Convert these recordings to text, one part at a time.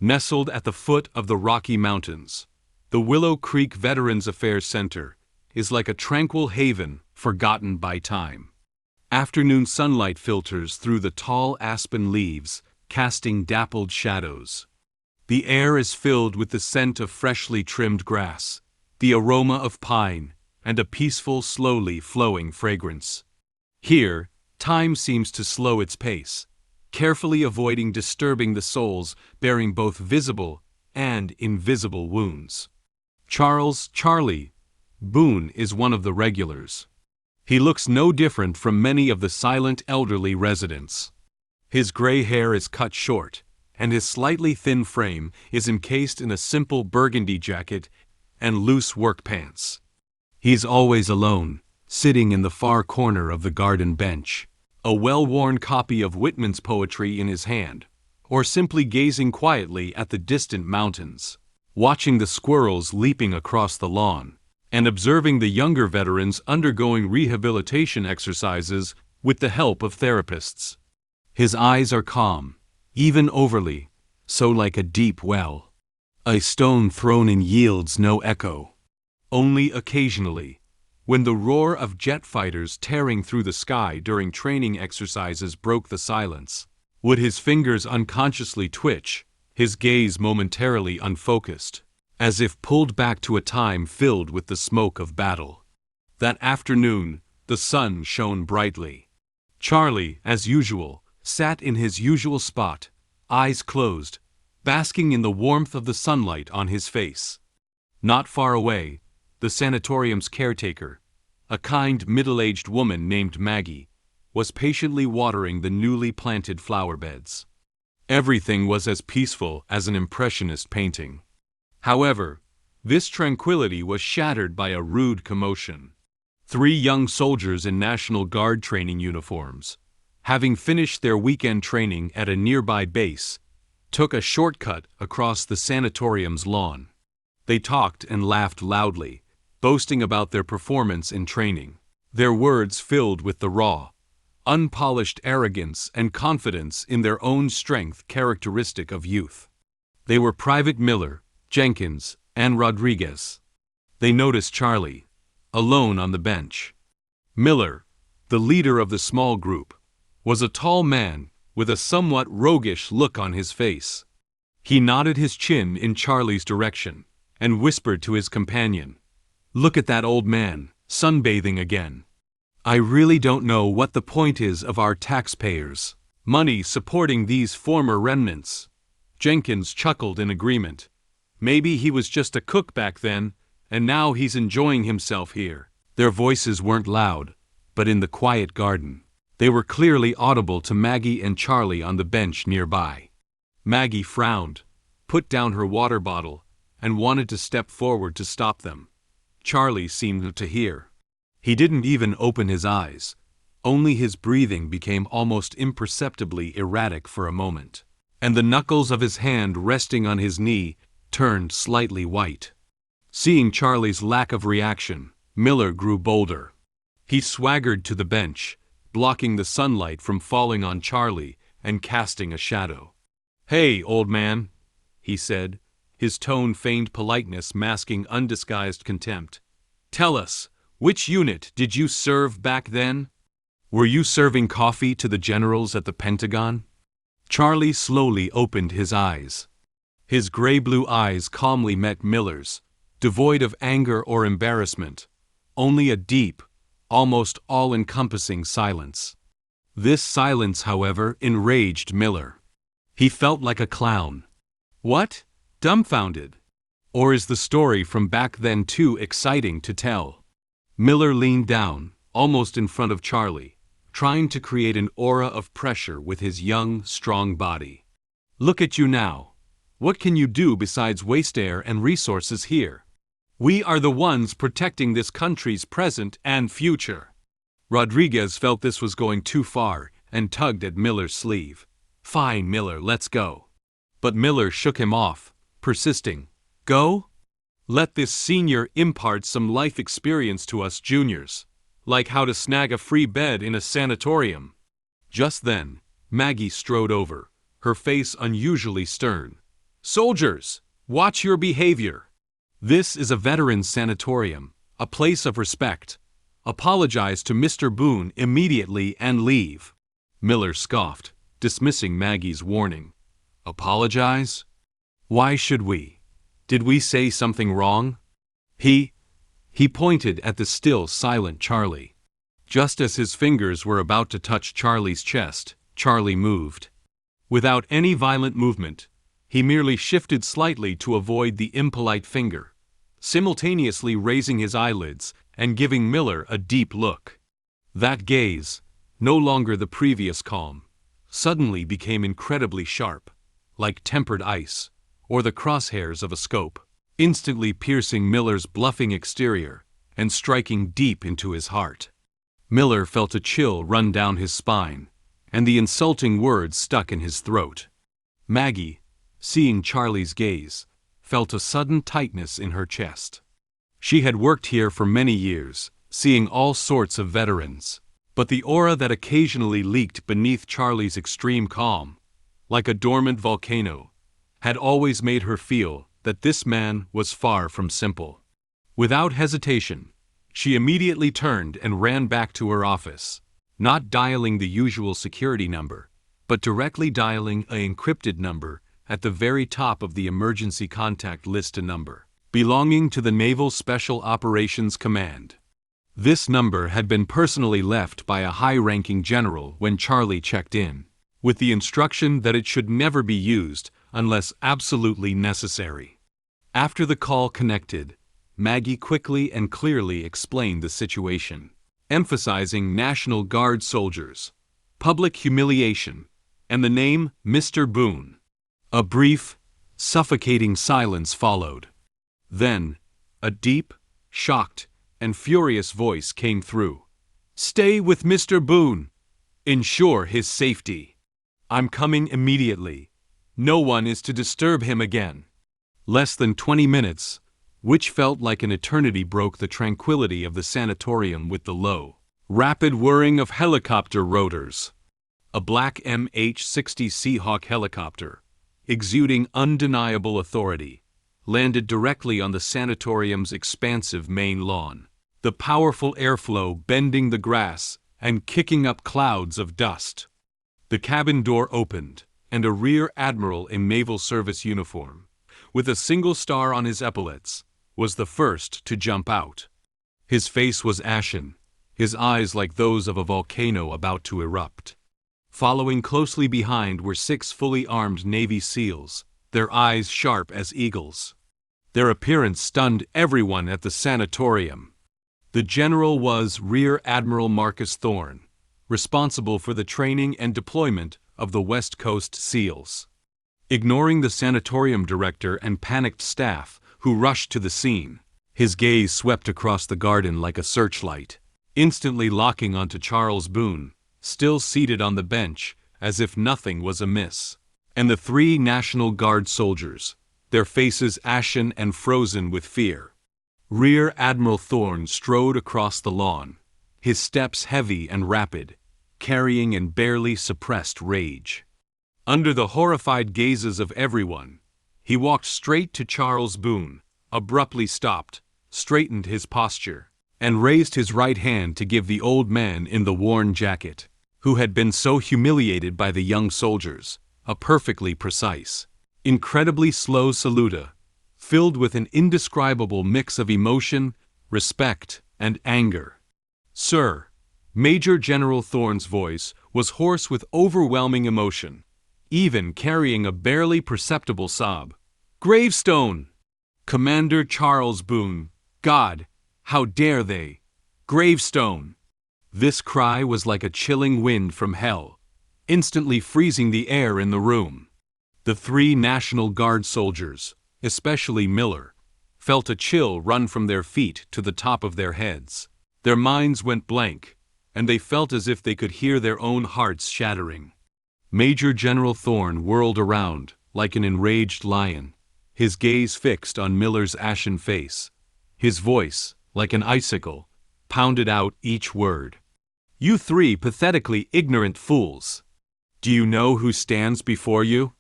Nestled at the foot of the Rocky Mountains, the Willow Creek Veterans Affairs Center is like a tranquil haven forgotten by time. Afternoon sunlight filters through the tall aspen leaves, casting dappled shadows. The air is filled with the scent of freshly trimmed grass, the aroma of pine, and a peaceful, slowly flowing fragrance. Here, time seems to slow its pace, carefully avoiding disturbing the souls bearing both visible and invisible wounds. Charlie Boone is one of the regulars. He looks no different from many of the silent elderly residents. His gray hair is cut short, and his slightly thin frame is encased in a simple burgundy jacket and loose work pants. He's always alone, sitting in the far corner of the garden bench, a well-worn copy of Whitman's poetry in his hand, or simply gazing quietly at the distant mountains, watching the squirrels leaping across the lawn, and observing the younger veterans undergoing rehabilitation exercises with the help of therapists. His eyes are calm, even overly, so like a deep well. A stone thrown in yields no echo. Only occasionally, when the roar of jet fighters tearing through the sky during training exercises broke the silence, would his fingers unconsciously twitch, his gaze momentarily unfocused, as if pulled back to a time filled with the smoke of battle. That afternoon, the sun shone brightly. Charlie, as usual, sat in his usual spot, eyes closed, basking in the warmth of the sunlight on his face. Not far away, the sanatorium's caretaker, a kind middle-aged woman named Maggie, was patiently watering the newly planted flower beds. Everything was as peaceful as an impressionist painting. However, this tranquility was shattered by a rude commotion. 3 young soldiers in National Guard training uniforms, having finished their weekend training at a nearby base, took a shortcut across the sanatorium's lawn. They talked and laughed loudly, boasting about their performance in training, their words filled with the raw, unpolished arrogance and confidence in their own strength characteristic of youth. They were Private Miller, Jenkins, and Rodriguez. They noticed Charlie, alone on the bench. Miller, the leader of the small group, was a tall man with a somewhat roguish look on his face. He nodded his chin in Charlie's direction and whispered to his companion, "Look at that old man, sunbathing again. I really don't know what the point is of our taxpayers' money supporting these former remnants." Jenkins chuckled in agreement. Maybe he was just a cook back then, and now he's enjoying himself here. Their voices weren't loud, but in the quiet garden, they were clearly audible to Maggie and Charlie on the bench nearby. Maggie frowned, put down her water bottle, and wanted to step forward to stop them. Charlie seemed to hear. He didn't even open his eyes. Only his breathing became almost imperceptibly erratic for a moment, and the knuckles of his hand resting on his knee turned slightly white. Seeing Charlie's lack of reaction, Miller grew bolder. He swaggered to the bench, blocking the sunlight from falling on Charlie and casting a shadow. "Hey, old man," he said, his tone feigned politeness masking undisguised contempt. "Tell us, which unit did you serve back then? Were you serving coffee to the generals at the Pentagon?" Charlie slowly opened his eyes. His gray-blue eyes calmly met Miller's, devoid of anger or embarrassment, only a deep, almost all-encompassing silence. This silence, however, enraged Miller. He felt like a clown. What? Dumbfounded? Or is the story from back then too exciting to tell? Miller leaned down, almost in front of Charlie, trying to create an aura of pressure with his young, strong body. "Look at you now. What can you do besides waste air and resources here? We are the ones protecting this country's present and future." Rodriguez felt this was going too far and tugged at Miller's sleeve. "Fine, Miller, let's go." But Miller shook him off, persisting. "Go? Let this senior impart some life experience to us juniors, like how to snag a free bed in a sanatorium." Just then, Maggie strode over, her face unusually stern. Soldiers, watch your behavior. This is a veterans sanatorium, a place of respect. Apologize to Mr. Boone immediately and leave. Miller scoffed, dismissing Maggie's warning. Apologize? Why should we? Did we say something wrong? He pointed at the still silent Charlie. Just as his fingers were about to touch Charlie's chest, Charlie moved. Without any violent movement, he merely shifted slightly to avoid the impolite finger, simultaneously raising his eyelids and giving Miller a deep look. That gaze, no longer the previous calm, suddenly became incredibly sharp, like tempered ice, or the crosshairs of a scope, instantly piercing Miller's bluffing exterior and striking deep into his heart. Miller felt a chill run down his spine, and the insulting words stuck in his throat. Maggie, seeing Charlie's gaze, felt a sudden tightness in her chest. She had worked here for many years, seeing all sorts of veterans, but the aura that occasionally leaked beneath Charlie's extreme calm, like a dormant volcano, had always made her feel that this man was far from simple. Without hesitation, she immediately turned and ran back to her office, not dialing the usual security number, but directly dialing an encrypted number at the very top of the emergency contact list, a number belonging to the Naval Special Operations Command. This number had been personally left by a high-ranking general when Charlie checked in, with the instruction that it should never be used unless absolutely necessary. After the call connected, Maggie quickly and clearly explained the situation, emphasizing National Guard soldiers, public humiliation, and the name Mr. Boone. A brief, suffocating silence followed. Then, a deep, shocked, and furious voice came through. Stay with Mr. Boone. Ensure his safety. I'm coming immediately. No one is to disturb him again. Less than 20 minutes, which felt like an eternity, broke the tranquility of the sanatorium with the low, rapid whirring of helicopter rotors. A black MH-60 Seahawk helicopter, exuding undeniable authority, landed directly on the sanatorium's expansive main lawn, the powerful airflow bending the grass and kicking up clouds of dust. The cabin door opened, and a rear admiral in naval service uniform, with a single star on his epaulets, was the first to jump out. His face was ashen, his eyes like those of a volcano about to erupt. Following closely behind were 6 fully armed Navy SEALs, their eyes sharp as eagles. Their appearance stunned everyone at the sanatorium. The general was Rear Admiral Marcus Thorne, responsible for the training and deployment of the West Coast SEALs. Ignoring the sanatorium director and panicked staff who rushed to the scene, his gaze swept across the garden like a searchlight, instantly locking onto Charles Boone, still seated on the bench as if nothing was amiss, and the 3 National Guard soldiers, their faces ashen and frozen with fear. Rear Admiral Thorne strode across the lawn, his steps heavy and rapid, carrying in barely suppressed rage. Under the horrified gazes of everyone, he walked straight to Charles Boone, abruptly stopped, straightened his posture, and raised his right hand to give the old man in the worn jacket, who had been so humiliated by the young soldiers, a perfectly precise, incredibly slow salute, filled with an indescribable mix of emotion, respect, and anger. Sir, Major General Thorne's voice was hoarse with overwhelming emotion, even carrying a barely perceptible sob. Gravestone! Commander Charles Boone, God, how dare they! Gravestone! This cry was like a chilling wind from hell, instantly freezing the air in the room. The 3 National Guard soldiers, especially Miller, felt a chill run from their feet to the top of their heads. Their minds went blank, and they felt as if they could hear their own hearts shattering. Major General Thorne whirled around like an enraged lion, his gaze fixed on Miller's ashen face. His voice, like an icicle, pounded out each word. You 3 pathetically ignorant fools! Do you know who stands before you?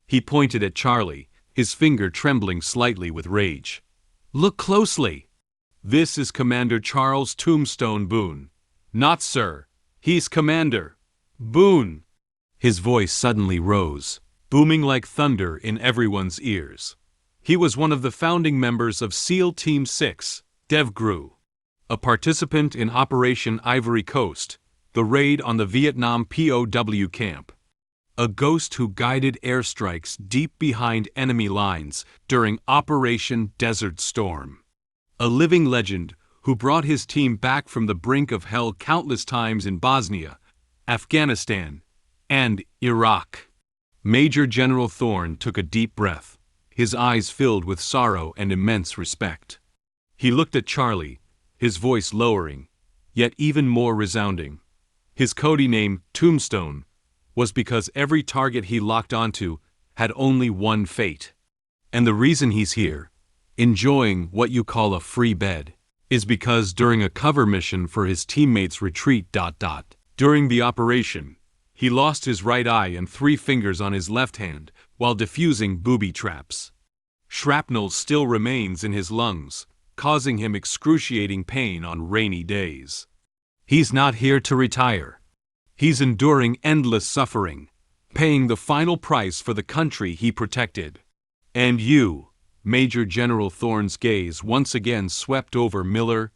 He pointed at Charlie, his finger trembling slightly with rage. "Look closely. This is Commander Charles Tombstone Boone." "Not sir. He's Commander Boone." His voice suddenly rose, booming like thunder in everyone's ears. He was one of the founding members of SEAL Team 6, DevGru, a participant in Operation Ivory Coast, the raid on the Vietnam POW camp. A ghost who guided airstrikes deep behind enemy lines during Operation Desert Storm. A living legend who brought his team back from the brink of hell countless times in Bosnia, Afghanistan, and Iraq. Major General Thorne took a deep breath, his eyes filled with sorrow and immense respect. He looked at Charlie, his voice lowering, yet even more resounding. His code name, Tombstone, was because every target he locked onto had only one fate. And the reason he's here, enjoying what you call a free bed, is because during a cover mission for his teammates' retreat. During the operation, he lost his right eye and 3 fingers on his left hand while defusing booby traps. Shrapnel still remains in his lungs, causing him excruciating pain on rainy days. He's not here to retire. He's enduring endless suffering, paying the final price for the country he protected. And you, Major General Thorne's gaze once again swept over Miller,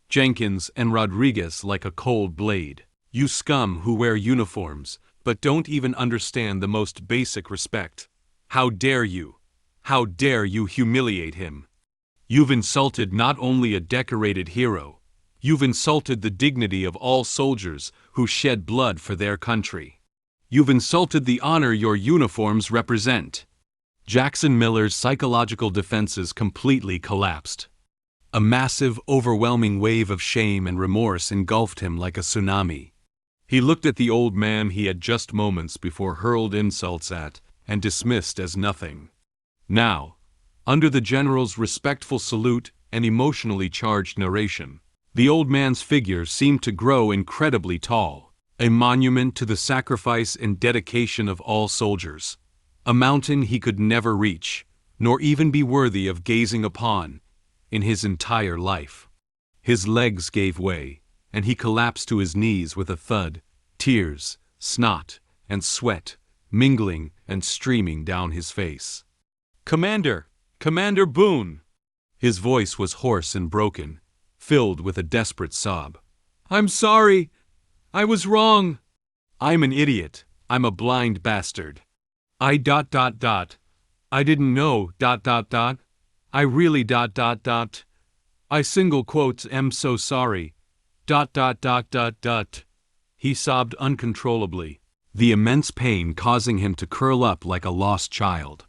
Jenkins, and Rodriguez like a cold blade. You scum who wear uniforms, but don't even understand the most basic respect. How dare you? How dare you humiliate him? You've insulted not only a decorated hero, you've insulted the dignity of all soldiers who shed blood for their country. You've insulted the honor your uniforms represent. Jackson Miller's psychological defenses completely collapsed. A massive, overwhelming wave of shame and remorse engulfed him like a tsunami. He looked at the old man he had just moments before hurled insults at and dismissed as nothing. Now, under the general's respectful salute and emotionally charged narration, the old man's figure seemed to grow incredibly tall, a monument to the sacrifice and dedication of all soldiers, a mountain he could never reach, nor even be worthy of gazing upon in his entire life. His legs gave way, and he collapsed to his knees with a thud, tears, snot, and sweat mingling and streaming down his face. Commander Boone!" His voice was hoarse and broken, filled with a desperate sob. "I'm sorry. I was wrong. I'm an idiot. I'm a blind bastard. I didn't know. I really I single quotes am so sorry. He sobbed uncontrollably, the immense pain causing him to curl up like a lost child.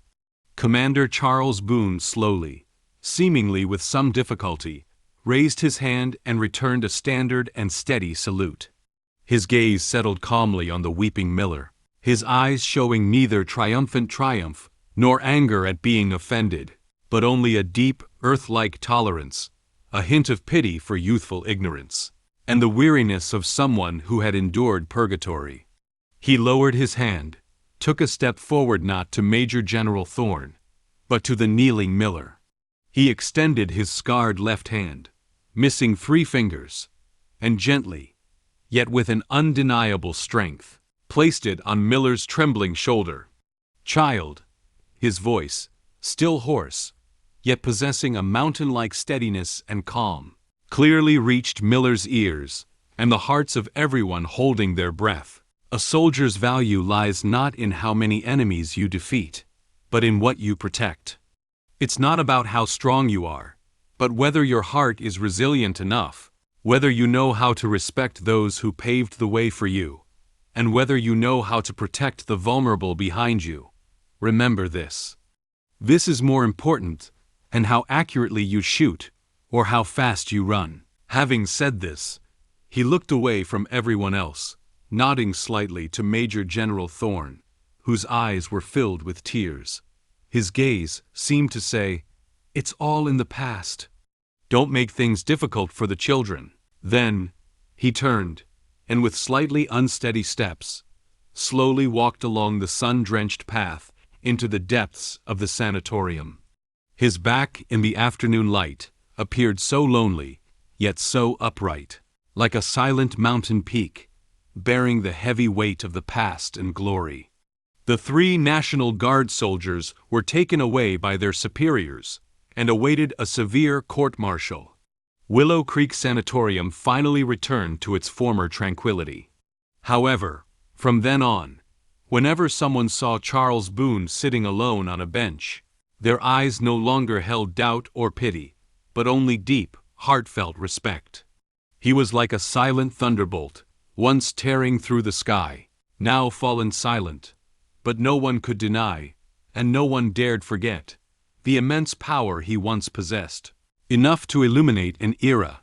Commander Charles Boone slowly, seemingly with some difficulty, raised his hand and returned a standard and steady salute. His gaze settled calmly on the weeping Miller, his eyes showing neither triumphant triumph nor anger at being offended, but only a deep, earth-like tolerance, a hint of pity for youthful ignorance, and the weariness of someone who had endured purgatory. He lowered his hand, took a step forward not to Major General Thorne, but to the kneeling Miller. He extended his scarred left hand, missing 3 fingers, and gently, yet with an undeniable strength, placed it on Miller's trembling shoulder. "Child," his voice, still hoarse, yet possessing a mountain-like steadiness and calm, clearly reached Miller's ears and the hearts of everyone holding their breath. A soldier's value lies not in how many enemies you defeat, but in what you protect. It's not about how strong you are, but whether your heart is resilient enough, whether you know how to respect those who paved the way for you, and whether you know how to protect the vulnerable behind you. Remember this. This is more important than how accurately you shoot or how fast you run. Having said this, he looked away from everyone else, nodding slightly to Major General Thorne, whose eyes were filled with tears. His gaze seemed to say, "It's all in the past. Don't make things difficult for the children." Then, he turned, and with slightly unsteady steps, slowly walked along the sun-drenched path into the depths of the sanatorium. His back in the afternoon light appeared so lonely, yet so upright, like a silent mountain peak, bearing the heavy weight of the past and glory. The 3 National Guard soldiers were taken away by their superiors and awaited a severe court-martial. Willow Creek Sanatorium finally returned to its former tranquility. However, from then on, whenever someone saw Charles Boone sitting alone on a bench, their eyes no longer held doubt or pity, but only deep, heartfelt respect. He was like a silent thunderbolt, once tearing through the sky, now fallen silent, but no one could deny, and no one dared forget, the immense power he once possessed, enough to illuminate an era